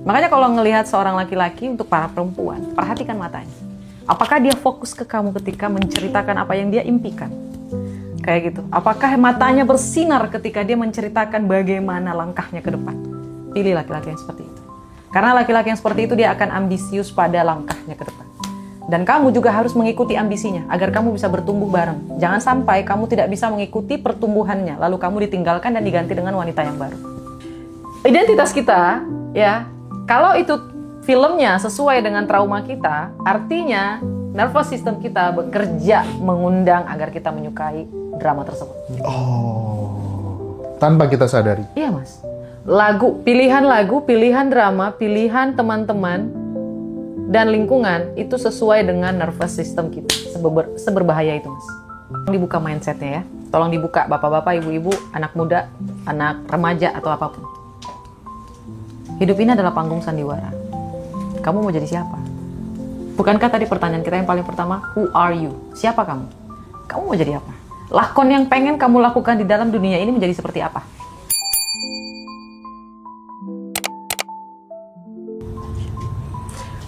Makanya kalau ngelihat seorang laki-laki, untuk para perempuan, perhatikan matanya. Apakah dia fokus ke kamu ketika menceritakan apa yang dia impikan? Kayak gitu. Apakah matanya bersinar ketika dia menceritakan bagaimana langkahnya ke depan? Pilih laki-laki yang seperti itu. Karena laki-laki yang seperti itu dia akan ambisius pada langkahnya ke depan. Dan kamu juga harus mengikuti ambisinya agar kamu bisa bertumbuh bareng. Jangan sampai kamu tidak bisa mengikuti pertumbuhannya, lalu kamu ditinggalkan dan diganti dengan wanita yang baru. Identitas kita, ya, kalau itu filmnya sesuai dengan trauma kita, artinya nervous system kita bekerja mengundang agar kita menyukai drama tersebut. Oh, tanpa kita sadari. Iya, Mas. Lagu, pilihan drama, pilihan teman-teman, dan lingkungan itu sesuai dengan nervous system kita. Seberbahaya itu, Mas. Dibuka mindsetnya ya. Tolong dibuka, bapak-bapak, ibu-ibu, anak muda, anak remaja, atau apapun. Hidup ini adalah panggung sandiwara. Kamu mau jadi siapa? Bukankah tadi pertanyaan kita yang paling pertama, who are you? Siapa kamu? Kamu mau jadi apa? Lakon yang pengen kamu lakukan di dalam dunia ini menjadi seperti apa?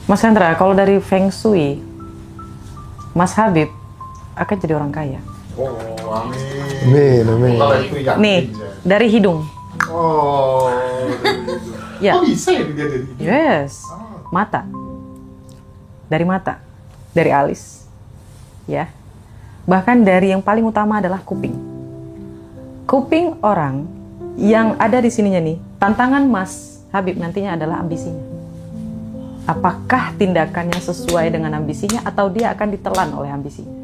Mas Hendra, kalau dari Feng Shui, Mas Habib akan jadi orang kaya. Oh, amin. Amin. Kalau itu yakin Nih, ya. dari hidung. Oh, Ya. oh bisa ya dia dari hidung? Yes. Mata. Dari mata. Dari alis. Ya. Bahkan dari yang paling utama adalah kuping. Kuping orang yang ada di sininya nih, tantangan Mas Habib nantinya adalah ambisinya. Apakah tindakannya sesuai dengan ambisinya atau dia akan ditelan oleh ambisinya?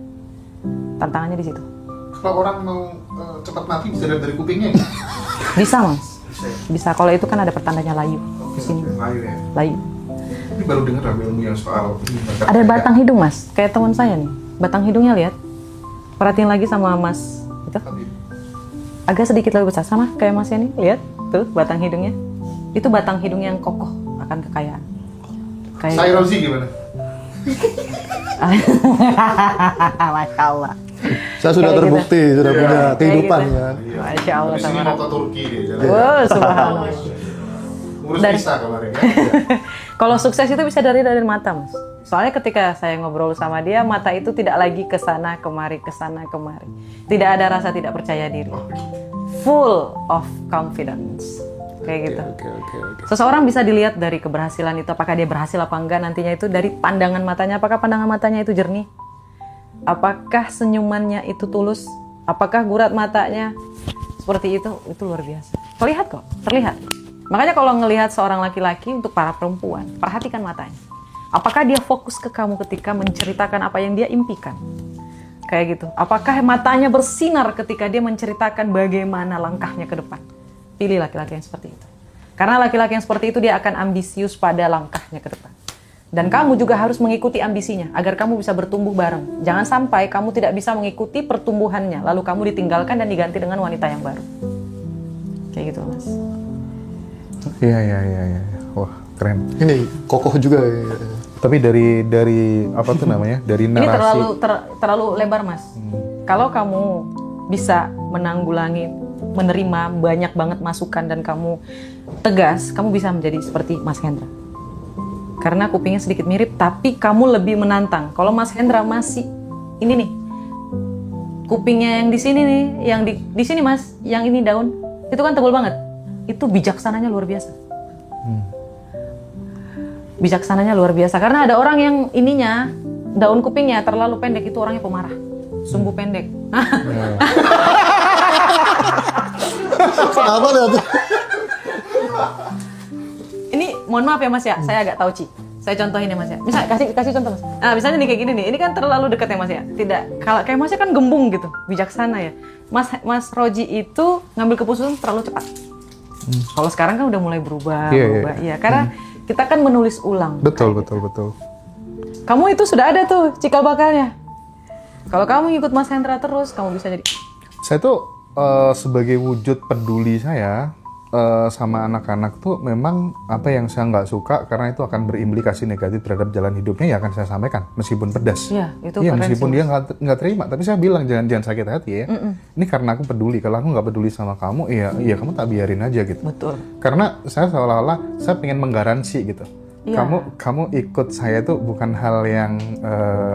Tantangannya di situ. Kalau orang mau cepat mati bisa dari kupingnya ya? Bisa, Mas. Bisa ya? Bisa. Kalau itu kan ada pertandanya layu di sini. Layu ya? Layu. Ini baru dengar ilmu yang soal ini. Ada batang hidung, Mas. Kayak teman saya nih. Batang hidungnya lihat. Perhatiin lagi sama Mas itu. Agak sedikit lebih besar sama kayak Mas ini. Lihat tuh batang hidungnya. Itu batang hidung yang kokoh akan kekayaan. Kayak Saya Rozi gimana? Masya Allah. Saya sudah Kayak terbukti, sudah punya Kayak kehidupan gitu. ya. Masya Allah. Di sini Sama. mau ke Turki dia jalan. Wow, subhanallah. Ngurus Dan- visa kemarin ya. Kalau sukses itu bisa dari mata, Mas. Soalnya ketika saya ngobrol sama dia, mata itu tidak lagi kesana kemari. Tidak ada rasa tidak percaya diri. Full of confidence. Kayak gitu. Oke. Seseorang bisa dilihat dari keberhasilan itu, apakah dia berhasil apa enggak nantinya itu dari pandangan matanya. Apakah pandangan matanya itu jernih? Apakah senyumannya itu tulus? Apakah gurat matanya seperti itu luar biasa. Terlihat kok, terlihat. Makanya kalau ngelihat seorang laki-laki, untuk para perempuan, perhatikan matanya. Apakah dia fokus ke kamu ketika menceritakan apa yang dia impikan? Kayak gitu. Apakah matanya bersinar ketika dia menceritakan bagaimana langkahnya ke depan? Pilih laki-laki yang seperti itu. Karena laki-laki yang seperti itu dia akan ambisius pada langkahnya ke depan. Dan kamu juga harus mengikuti ambisinya agar kamu bisa bertumbuh bareng. Jangan sampai kamu tidak bisa mengikuti pertumbuhannya, lalu kamu ditinggalkan dan diganti dengan wanita yang baru. Kayak gitu, Mas. Iya. Wah, keren. Ini kokoh juga ya. Tapi dari apa tuh namanya? Dari Ini narasi. terlalu lebar, Mas. Kalau kamu bisa menanggulangi, menerima banyak banget masukan dan kamu tegas, kamu bisa menjadi seperti Mas Hendra. Karena kupingnya sedikit mirip, tapi kamu lebih menantang. Kalau Mas Hendra masih ini nih, kupingnya yang di sini nih, yang di sini Mas, yang ini daun, itu kan tebal banget. Itu bijaksananya luar biasa. Bijaksananya luar biasa. Karena ada orang yang ininya, daun kupingnya terlalu pendek, itu orangnya pemarah. Sumbu pendek. Kenapa tuh? Ini mohon maaf ya Mas ya, saya agak tahu Ci. Saya contohin ya Mas ya. Misal kasih contoh Mas. Nah, misalnya nih kayak gini nih. Ini kan terlalu dekat ya Mas ya. Tidak, kalau kayak Masnya kan gembung gitu, bijaksana ya. Mas Roji itu ngambil keputusan terlalu cepat. Kalau sekarang kan udah mulai berubah. Iya, karena kita kan menulis ulang. Betul. Kamu itu sudah ada tuh cikal bakalnya. Kalau kamu ngikut Mas Hendra terus, kamu bisa jadi. Saya tuh sebagai wujud peduli saya sama anak-anak tuh memang apa yang saya nggak suka karena itu akan berimplikasi negatif terhadap jalan hidupnya ya akan saya sampaikan meskipun pedas. Iya, itu Iya keren meskipun sih, dia nggak terima, tapi saya bilang jangan sakit hati ya. Ini karena aku peduli. Kalau aku nggak peduli sama kamu, iya kamu tak biarin aja gitu. Betul. Karena saya seolah-olah saya pengen menggaransi gitu. Iya. Kamu ikut saya tuh bukan hal yang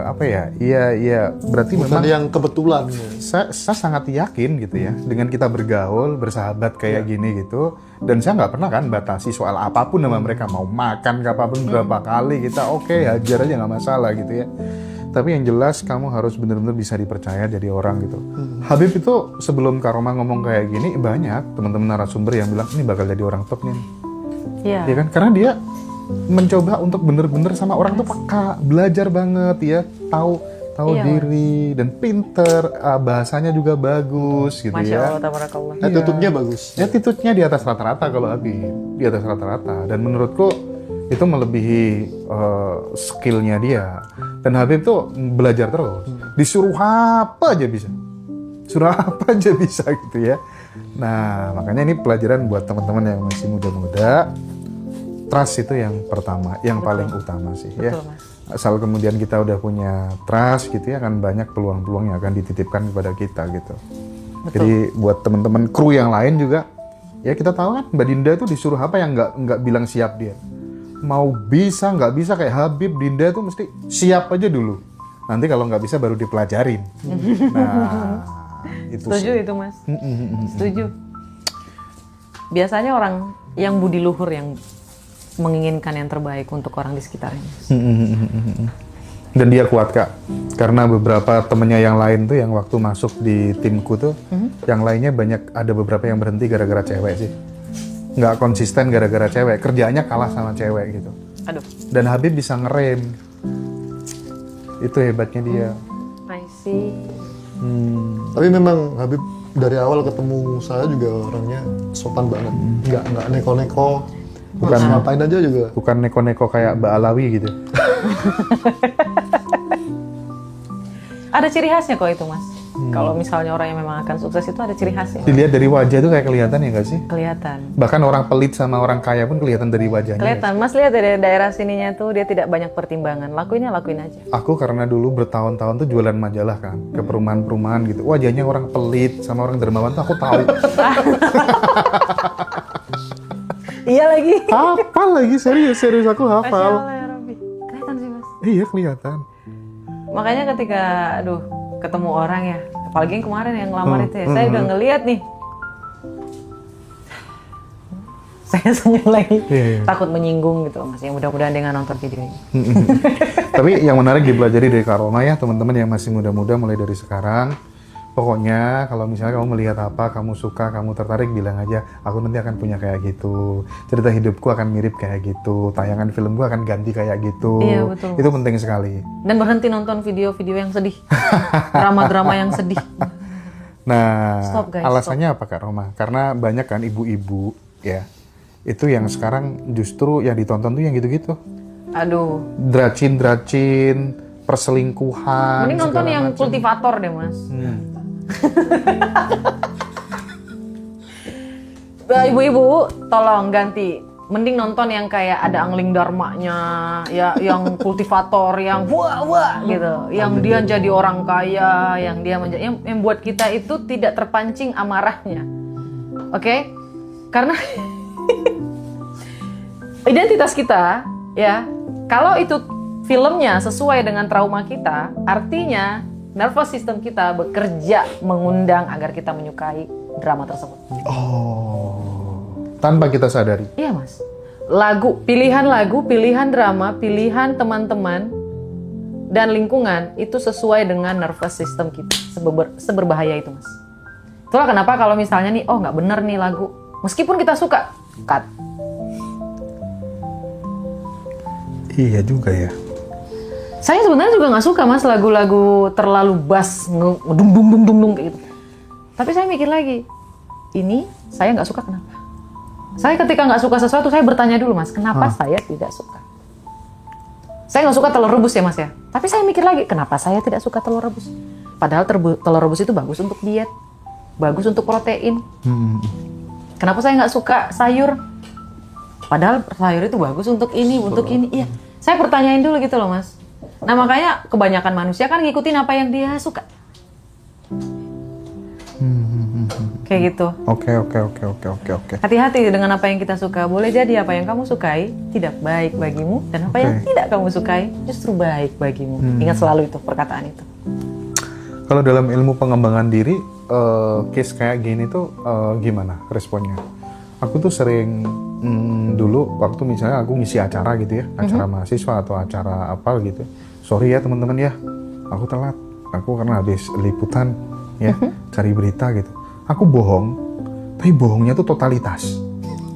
apa ya? Iya berarti Bukan memang yang kebetulan. saya sangat yakin gitu ya dengan kita bergaul bersahabat kayak gini gitu, dan saya nggak pernah kan batasi soal apapun sama mereka, mau makan apapun berapa kali kita oke, hajar aja nggak masalah gitu ya. Tapi yang jelas kamu harus benar-benar bisa dipercaya jadi orang gitu. Habib itu sebelum Kak Roma ngomong kayak gini banyak teman-teman narasumber yang bilang ini bakal jadi orang top nih. Iya. Ya kan, karena dia mencoba untuk bener-bener sama orang tuh peka, belajar banget ya, tahu Iya. diri dan pinter, bahasanya juga bagus gitu Masya ya. Allah, tabarakallah. Attitude-nya bagus. Attitude-nya di atas rata-rata kalau Habib, di atas rata-rata, dan menurutku itu melebihi skillnya dia. Dan Habib tuh belajar terus, disuruh apa aja bisa, suruh apa aja bisa gitu ya. Nah makanya ini pelajaran buat teman-teman yang masih muda-muda. Trust itu yang pertama, yang paling utama sih ya. Betul, Mas. Asal kemudian kita udah punya trust gitu ya, akan banyak peluang-peluang yang akan dititipkan kepada kita gitu. Jadi buat teman-teman kru yang lain juga, ya kita tahu kan Mbak Dinda itu disuruh apa yang nggak bilang siap dia. Mau bisa nggak bisa kayak Habib, Dinda itu mesti siap aja dulu. Nanti kalau nggak bisa baru dipelajarin. Nah itu Setuju sih. itu, Mas. Setuju. Biasanya orang yang budi luhur yang menginginkan yang terbaik untuk orang di sekitarnya. Dan dia kuat Kak, karena beberapa temennya yang lain tuh yang waktu masuk di timku tuh, yang lainnya ada beberapa yang berhenti gara-gara cewek sih. Nggak konsisten gara-gara cewek, kerjaannya kalah sama cewek gitu. Aduh, Dan Habib bisa ngerem, itu hebatnya dia. I see. Tapi memang Habib dari awal ketemu saya juga orangnya sopan banget. Nggak neko-neko. Bukan Ngapain aja juga. bukan neko-neko kayak Mbak Alawi gitu. Ada ciri khasnya kok itu, Mas. Kalau misalnya orang yang memang akan sukses itu ada ciri khasnya. Dilihat dari wajah tuh kayak kelihatan ya nggak sih? Kelihatan. Bahkan orang pelit sama orang kaya pun kelihatan dari wajahnya. Kelihatan. Mas lihat dari daerah sininya tuh dia tidak banyak pertimbangan. Lakuin aja. Aku karena dulu bertahun-tahun tuh jualan majalah kan, ke perumahan-perumahan gitu. Wajahnya orang pelit sama orang dermawan tuh aku tahu. Iya lagi. Hafal lagi, serius aku Masya hafal. Allah ya Rabbi. Kelihatan sih, Mas. Iya kelihatan. Makanya ketika, ketemu orang ya, apalagi yang kemarin yang ngelamar itu ya, saya udah ngeliat nih. Saya senyum lagi, Iya. takut menyinggung gitu Mas. Ya mudah-mudahan dia nggak nonton video ini. Tapi yang menarik dipelajari dari Kak Roma ya, teman-teman yang masih muda-muda mulai dari sekarang. Pokoknya kalau misalnya kamu melihat apa, kamu suka, kamu tertarik, bilang aja, aku nanti akan punya kayak gitu. Cerita hidupku akan mirip kayak gitu. Tayangan filmku akan ganti kayak gitu. Iya, betul. Itu penting sekali. Dan berhenti nonton video-video yang sedih, drama-drama yang sedih. Nah, Stop, guys, alasannya apa Kak Roma? Karena banyak kan ibu-ibu ya, itu yang sekarang justru yang ditonton tuh yang gitu-gitu. Aduh, Dracin, perselingkuhan. mending nonton segala yang macam. kultivator deh Mas. Ibu-ibu, tolong ganti. Mending nonton yang kayak ada angling dharmanya, ya yang kultivator, yang wah gitu, yang dia jadi orang kaya, yang dia yang buat kita itu tidak terpancing amarahnya, oke? Karena identitas kita, ya, kalau itu filmnya sesuai dengan trauma kita, artinya nervous system kita bekerja mengundang agar kita menyukai drama tersebut. Tanpa kita sadari. Iya Mas, pilihan lagu, pilihan drama, pilihan teman-teman dan lingkungan itu sesuai dengan nervous system kita. Seberbahaya itu Mas. Itulah kenapa kalau misalnya nih, oh nggak bener nih lagu, meskipun kita suka, cut. Iya juga ya. Saya sebenarnya juga nggak suka Mas lagu-lagu terlalu bass, ngedung kayak gitu. Tapi saya mikir lagi, ini saya nggak suka kenapa? Saya ketika nggak suka sesuatu, saya bertanya dulu Mas, kenapa saya tidak suka? Saya nggak suka telur rebus ya Mas ya. Tapi saya mikir lagi, kenapa saya tidak suka telur rebus? Padahal telur rebus itu bagus untuk diet, bagus untuk protein. Kenapa saya nggak suka sayur? Padahal sayur itu bagus untuk ini, untuk ini. Iya, saya pertanyain dulu gitu loh Mas. Nah makanya kebanyakan manusia kan ngikutin apa yang dia suka. Kayak gitu. Oke. Hati-hati dengan apa yang kita suka. Boleh jadi apa yang kamu sukai tidak baik bagimu, dan apa yang tidak kamu sukai justru baik bagimu. Ingat selalu itu perkataan itu. Kalau dalam ilmu pengembangan diri, case kayak gini tuh gimana responnya? Aku tuh sering dulu waktu misalnya aku ngisi acara gitu ya, acara mahasiswa atau acara apa gitu. Sorry ya teman-teman ya, aku telat. Aku karena habis liputan ya, cari berita gitu. Aku bohong, tapi bohongnya tuh totalitas.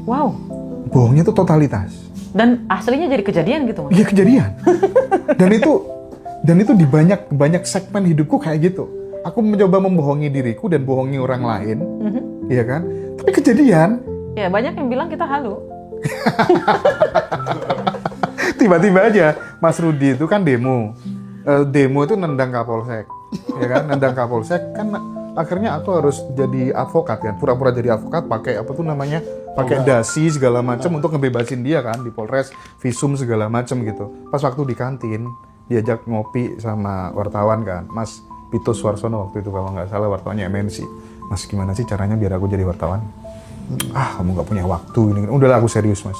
Wow. Bohongnya tuh totalitas. Dan aslinya jadi kejadian gitu Mas. Iya kejadian. dan itu di banyak segmen hidupku kayak gitu. Aku mencoba membohongi diriku dan bohongi orang lain, iya kan? Tapi kejadian. Ya banyak yang bilang kita halu. Tiba-tiba aja Mas Rudi itu kan demo itu nendang Kapolsek, ya kan? Nendang Kapolsek kan akhirnya aku harus jadi advokat kan, pura-pura jadi advokat pakai apa tuh namanya, pakai dasi segala macam untuk ngebebasin dia kan di Polres, visum segala macam gitu. Pas waktu di kantin diajak ngopi sama wartawan kan, Mas Pito Suarsono waktu itu kalau nggak salah wartawannya MNC. Mas gimana sih caranya biar aku jadi wartawan? Kamu nggak punya waktu ini. Udahlah aku serius mas.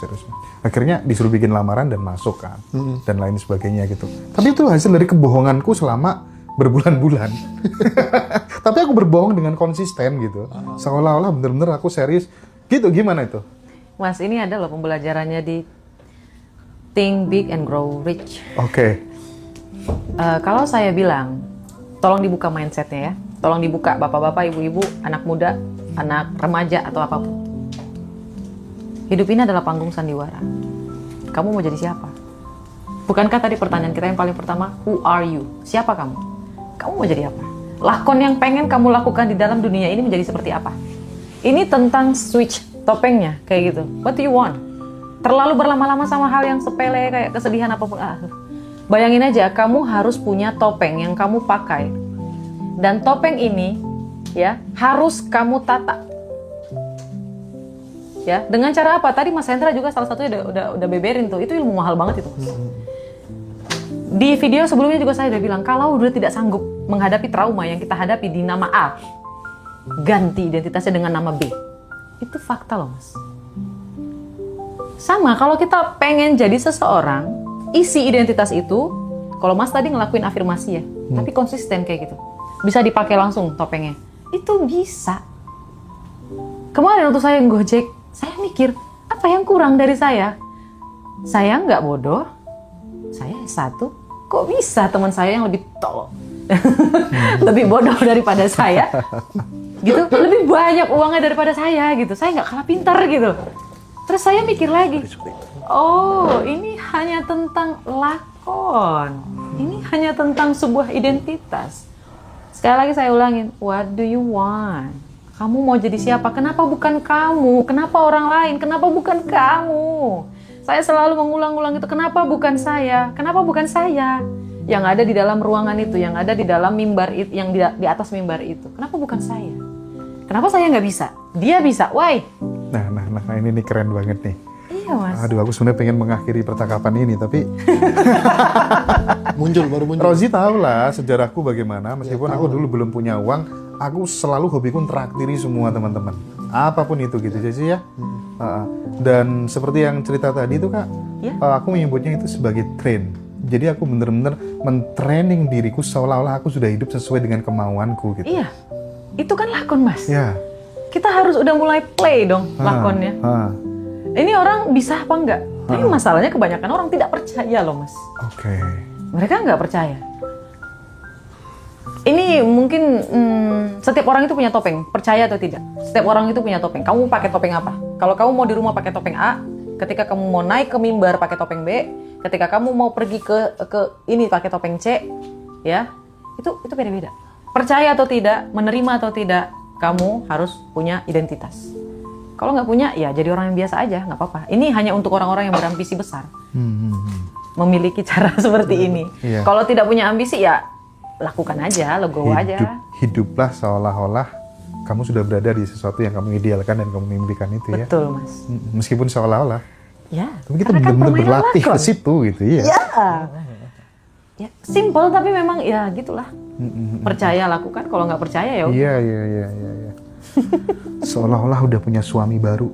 Akhirnya disuruh bikin lamaran dan masuk kan, dan lain sebagainya gitu. Tapi itu hasil dari kebohonganku selama berbulan-bulan. Tapi aku berbohong dengan konsisten gitu, seolah-olah bener-bener aku serius gitu. Gimana itu? Mas, ini ada loh pembelajarannya di Think Big and Grow Rich. Oke. Kalau saya bilang, tolong dibuka mindsetnya ya. Tolong dibuka bapak-bapak, ibu-ibu, anak muda, anak remaja atau apapun. Hidup ini adalah panggung sandiwara. Kamu mau jadi siapa? Bukankah tadi pertanyaan kita yang paling pertama, who are you? Siapa kamu? Kamu mau jadi apa? Lakon yang pengen kamu lakukan di dalam dunia ini menjadi seperti apa? Ini tentang switch topengnya, kayak gitu. What do you want? Terlalu berlama-lama sama hal yang sepele kayak kesedihan apapun. Bayangin aja, kamu harus punya topeng yang kamu pakai. Dan topeng ini ya harus kamu tata. Ya, dengan cara apa? Tadi Mas Hendra juga salah satunya udah beberin tuh. Itu ilmu mahal banget itu. Di video sebelumnya juga saya udah bilang, kalau udah tidak sanggup menghadapi trauma yang kita hadapi di nama A, ganti identitasnya dengan nama B. Itu fakta loh Mas. Sama, kalau kita pengen jadi seseorang, isi identitas itu, kalau Mas tadi ngelakuin afirmasi ya, tapi konsisten kayak gitu. Bisa dipakai langsung topengnya. Itu bisa. Kemarin waktu saya Gojek, saya mikir, apa yang kurang dari saya? Saya nggak bodoh, saya S1. Kok bisa teman saya yang lebih tolol, lebih bodoh daripada saya, gitu, lebih banyak uangnya daripada saya, gitu. Saya nggak kalah pintar gitu. Terus saya mikir lagi, oh ini hanya tentang lakon, ini hanya tentang sebuah identitas. Sekali lagi saya ulangin, what do you want? Kamu mau jadi siapa? Kenapa bukan kamu? Kenapa orang lain? Kenapa bukan kamu? Saya selalu mengulang-ulang itu, kenapa bukan saya? Kenapa bukan saya? Yang ada di dalam ruangan itu, yang ada di dalam mimbar itu, yang di atas mimbar itu. Kenapa bukan saya? Kenapa saya nggak bisa? Dia bisa, why? Nah, ini keren banget nih. Iya Mas. Aduh, aku sebenarnya pengen mengakhiri percakapan ini, tapi baru muncul. Rozi tahu lah sejarahku bagaimana. Meskipun aku dulu belum punya uang, aku selalu hobiku teraktiri semua teman-teman. Apapun itu gitu sih ya. Dan seperti yang cerita tadi itu Kak, aku menyebutnya itu sebagai train. Jadi aku bener-bener mentraining diriku seolah-olah aku sudah hidup sesuai dengan kemauanku gitu. Iya, itu kan lakon Mas. Ya. Kita harus udah mulai play dong lakonnya. Ini orang bisa apa enggak? Tapi masalahnya kebanyakan orang tidak percaya loh Mas. Oke. Mereka nggak percaya. Ini mungkin setiap orang itu punya topeng, percaya atau tidak? Setiap orang itu punya topeng. Kamu pakai topeng apa? Kalau kamu mau di rumah pakai topeng A, ketika kamu mau naik ke mimbar pakai topeng B, ketika kamu mau pergi ke ini pakai topeng C, ya itu beda-beda. Percaya atau tidak, menerima atau tidak, kamu harus punya identitas. Kalau nggak punya, ya jadi orang yang biasa aja, nggak apa-apa. Ini hanya untuk orang-orang yang berambisi besar, memiliki cara seperti ini. Iya. Kalau tidak punya ambisi, ya lakukan aja, legowo aja. Hiduplah seolah-olah kamu sudah berada di sesuatu yang kamu idealkan dan kamu mimpikan itu ya. Betul, Mas. Meskipun seolah-olah. Ya. Tapi kita karena kan benar-benar permainan berlatih lakon. ke situ gitu ya. Ya, simple tapi memang ya gitulah. Percaya lakukan, kalau nggak percaya ya udah. Iya. Seolah-olah udah punya suami baru.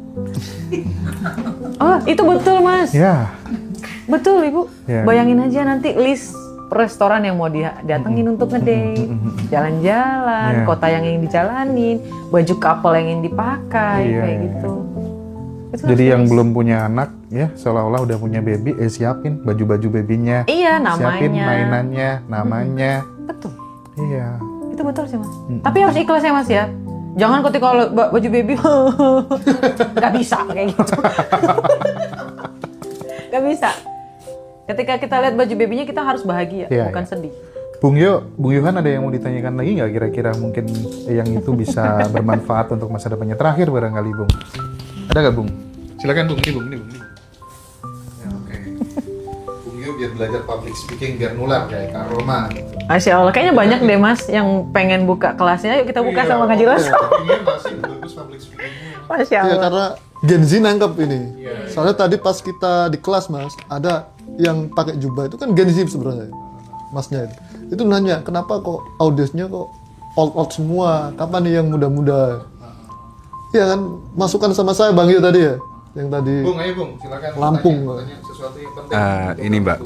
Oh, itu betul, Mas. Ya. Betul, Ibu. Ya. Bayangin aja nanti list restoran yang mau dia datengin untuk ngedate, jalan-jalan, Ya. kota yang ingin dijalanin, baju couple yang ingin dipakai, Iya, kayak iya. gitu. Itu Jadi harus yang tulis. belum punya anak ya seolah-olah udah punya baby, siapin baju-baju babynya. Iya, Siapin namanya. mainannya, namanya. Betul. Iya. Itu betul sih, Mas. Tapi harus ikhlas ya, Mas ya. Jangan ketika baju baby nggak bisa kayak gitu. Nggak bisa. Ketika kita lihat baju babynya kita harus bahagia, Iya, bukan iya. sedih. Bung Yohan ada yang mau ditanyakan lagi nggak kira-kira mungkin yang itu bisa bermanfaat untuk masa depannya terakhir barangkali Bung. Ada nggak Bung? Silakan Bung, ini Bung. Ya, oke. Bung Yo biar belajar public speaking biar nular kayak Kak Roma. Masya Allah, kayaknya banyak deh Mas yang pengen buka kelasnya. Yuk kita buka sama Ngaji Rasul. Iya, masih bagus public speaking-nya. Masya Iya, Allah. karena Gen Z nangkep ini. Soalnya tadi pas kita di kelas, Mas, ada yang pakai jubah itu kan Gen Z sebenarnya. Masnya itu. Itu nanya, kenapa kok audiensnya kok old semua? Kapan nih yang muda-muda? Iya kan, masukan sama saya Bang Yo tadi ya. Yang tadi. Bung, ayo Bung, silakan. Lampung. Tanya sesuatu yang penting. Ini Mbak,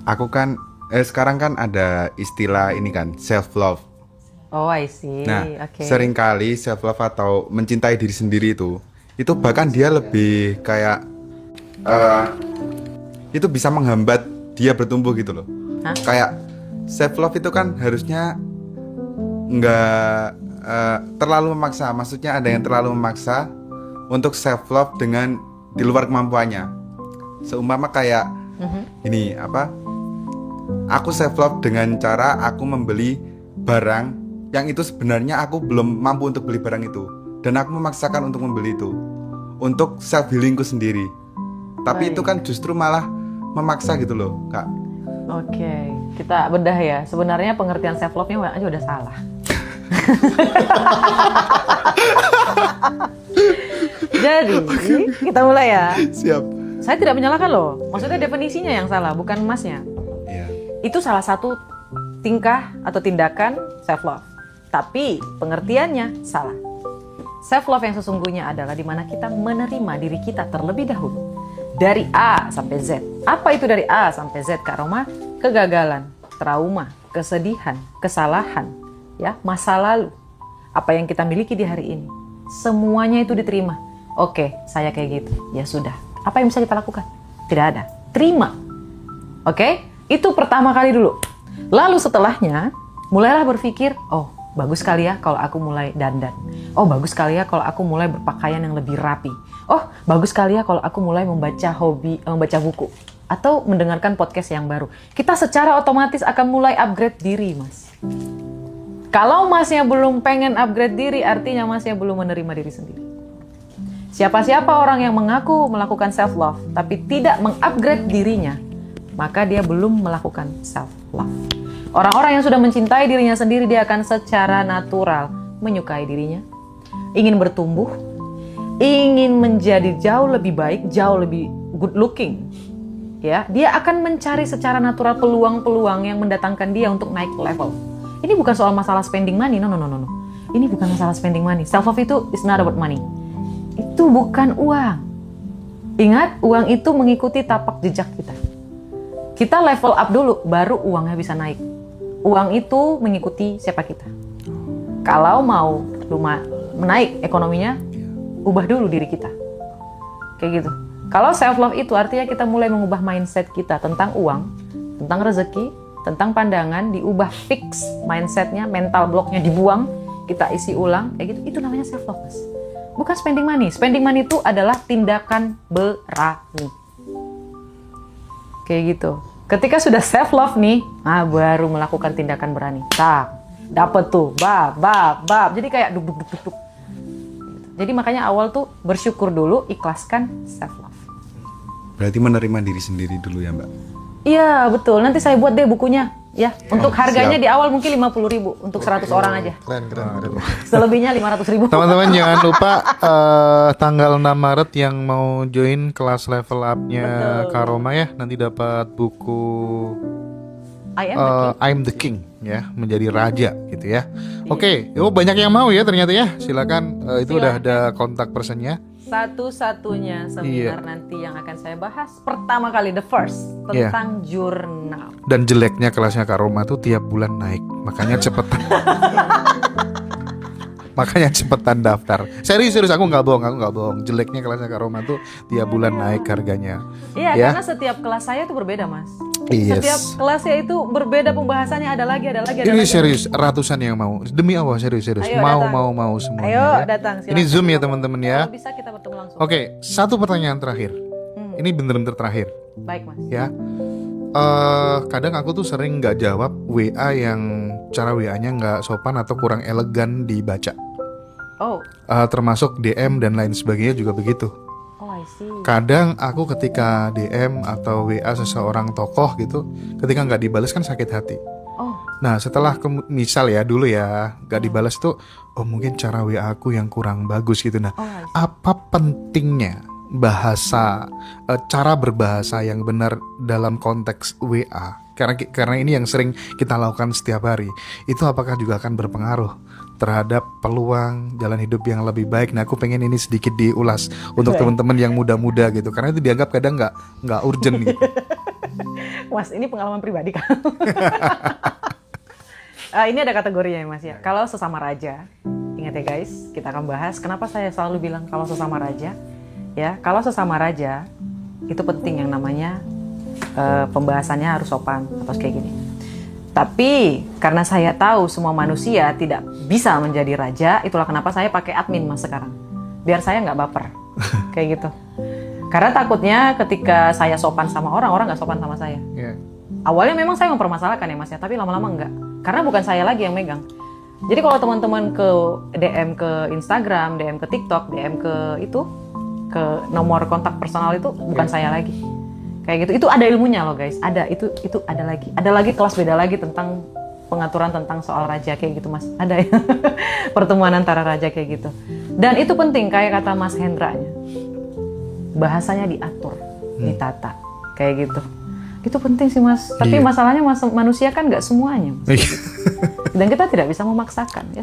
aku kan sekarang kan ada istilah ini kan self love. Oh, I see. Nah, Oke. seringkali self love atau mencintai diri sendiri itu bahkan dia lebih kayak itu bisa menghambat dia bertumbuh gitu loh. Hah? Kayak self love itu kan harusnya nggak terlalu memaksa. Maksudnya ada yang terlalu memaksa untuk self love dengan di luar kemampuannya. Seumpama kayak ini apa? Aku self love dengan cara aku membeli barang yang itu sebenarnya aku belum mampu untuk beli barang itu, dan aku memaksakan untuk membeli itu untuk self healingku sendiri. Tapi itu kan justru malah memaksa gitu loh, Kak. Oke, kita bedah ya. Sebenarnya pengertian self love-nya aja udah salah. Jadi, kita mulai ya. Siap. Saya tidak menyalahkan loh. Maksudnya definisinya yang salah, bukan Masnya. Iya. Itu salah satu tingkah atau tindakan self love. Tapi pengertiannya salah. Self love yang sesungguhnya adalah di mana kita menerima diri kita terlebih dahulu. Dari A sampai Z. Apa itu dari A sampai Z, Kak Roma? Kegagalan, trauma, kesedihan, kesalahan, ya, masa lalu. Apa yang kita miliki di hari ini. Semuanya itu diterima. Oke, saya kayak gitu. Ya sudah. Apa yang bisa kita lakukan? Tidak ada. Terima. Oke? Itu pertama kali dulu. Lalu setelahnya, mulailah berpikir, oh, bagus sekali ya kalau aku mulai dandan. Oh, bagus sekali ya kalau aku mulai berpakaian yang lebih rapi. Oh, bagus sekali ya kalau aku mulai membaca buku. Atau mendengarkan podcast yang baru. Kita secara otomatis akan mulai upgrade diri, Mas. Kalau Masnya belum pengen upgrade diri, artinya Masnya belum menerima diri sendiri. Siapa-siapa orang yang mengaku melakukan self-love, tapi tidak mengupgrade dirinya, maka dia belum melakukan self-love. Orang-orang yang sudah mencintai dirinya sendiri, dia akan secara natural menyukai dirinya, ingin bertumbuh, ingin menjadi jauh lebih baik, jauh lebih good looking. Ya, dia akan mencari secara natural peluang-peluang yang mendatangkan dia untuk naik level. Ini bukan soal masalah spending money, no. Ini bukan masalah spending money. Self-love itu is not about money. Itu bukan uang. Ingat, uang itu mengikuti tapak jejak kita. Kita level up dulu, baru uangnya bisa naik. Uang itu mengikuti siapa kita. Kalau mau menaik ekonominya, ubah dulu diri kita. Kayak gitu. Kalau self-love itu artinya kita mulai mengubah mindset kita tentang uang, tentang rezeki, tentang pandangan, diubah fix mindsetnya, mental blocknya dibuang, kita isi ulang, kayak gitu. Itu namanya self-love, Mas. Bukan spending money. Spending money itu adalah tindakan berani. Kayak gitu. Ketika sudah self-love nih, baru melakukan tindakan berani. Tak, dapet tuh, bab. Jadi kayak duk. Jadi makanya awal tuh bersyukur dulu, ikhlaskan self-love. Berarti menerima diri sendiri dulu ya Mbak. Iya betul, nanti saya buat deh bukunya ya. Untuk harganya siap. di awal mungkin 50.000 untuk 100 orang aja. Keren. Selebihnya 500.000. Teman-teman jangan lupa tanggal 6 Maret yang mau join kelas level up-nya Karoma ya, nanti dapat buku I'm the King ya, menjadi raja gitu ya. Oke, banyak yang mau ya ternyata ya. Silakan, itu udah ada kontak personnya. Satu-satunya Iya. seminar nanti yang akan saya bahas pertama kali, the first, Iya. tentang jurnal. Dan jeleknya kelasnya Karoma tuh tiap bulan naik, makanya cepetan. Makanya cepetan daftar. Serius aku nggak bohong. Jeleknya kelasnya Karoma tuh tiap bulan naik harganya. Iya, Ya. karena setiap kelas saya itu berbeda, Mas. Yes. Setiap kelasnya itu berbeda pembahasannya, ada lagi. Ini serius, ratusan yang mau. Demi Allah, serius. Ayo, Mau datang. semuanya. Ayo, ya. datang, silakan. Ini Zoom ya teman-teman ya. Kalau bisa kita bertemu langsung. Oke, satu pertanyaan terakhir. Ini bener-bener terakhir Baik, Mas. ya. Kadang aku tuh sering nggak jawab WA yang cara WA-nya nggak sopan atau kurang elegan dibaca. Oh, Termasuk DM dan lain sebagainya juga begitu. I see. Kadang aku ketika DM atau WA seseorang tokoh gitu, ketika nggak dibalas kan sakit hati. Oh, Nah setelah misal ya dulu ya nggak dibalas tuh, oh mungkin cara WA aku yang kurang bagus gitu. Nah, I see. apa pentingnya bahasa, cara berbahasa yang benar dalam konteks WA? Karena ini yang sering kita lakukan setiap hari. Itu apakah juga akan berpengaruh terhadap peluang jalan hidup yang lebih baik? Nah, aku pengen ini sedikit diulas untuk Baik. teman-teman yang muda-muda gitu, karena itu dianggap kadang nggak urgent gitu. Mas, ini pengalaman pribadi kan? Ini ada kategorinya ya, Mas ya. Kalau sesama raja, ingat ya guys, kita akan bahas kenapa saya selalu bilang kalau sesama raja. Ya, kalau sesama raja itu penting yang namanya pembahasannya harus sopan atau kayak gini. Tapi karena saya tahu semua manusia tidak bisa menjadi raja, itulah kenapa saya pakai admin Mas sekarang. Biar saya nggak baper, kayak gitu. Karena takutnya ketika saya sopan sama orang nggak sopan sama saya. Ya. Awalnya memang saya mempermasalahkan ya Mas ya, tapi lama-lama enggak. Karena bukan saya lagi yang megang. Jadi kalau teman-teman ke DM ke Instagram, DM ke TikTok, DM ke nomor kontak personal itu bukan saya lagi. Kayak gitu. Itu ada ilmunya loh guys. Ada itu ada lagi. Ada lagi kelas beda lagi tentang pengaturan tentang soal raja kayak gitu Mas. Ada ya. Pertemuan antara raja kayak gitu. Dan itu penting kayak kata Mas Hendra-nya. Bahasanya diatur, ditata. Kayak gitu. Itu penting sih Mas. Tapi Iya. masalahnya manusia kan nggak semuanya. Mas. Dan kita tidak bisa memaksakan. Ya.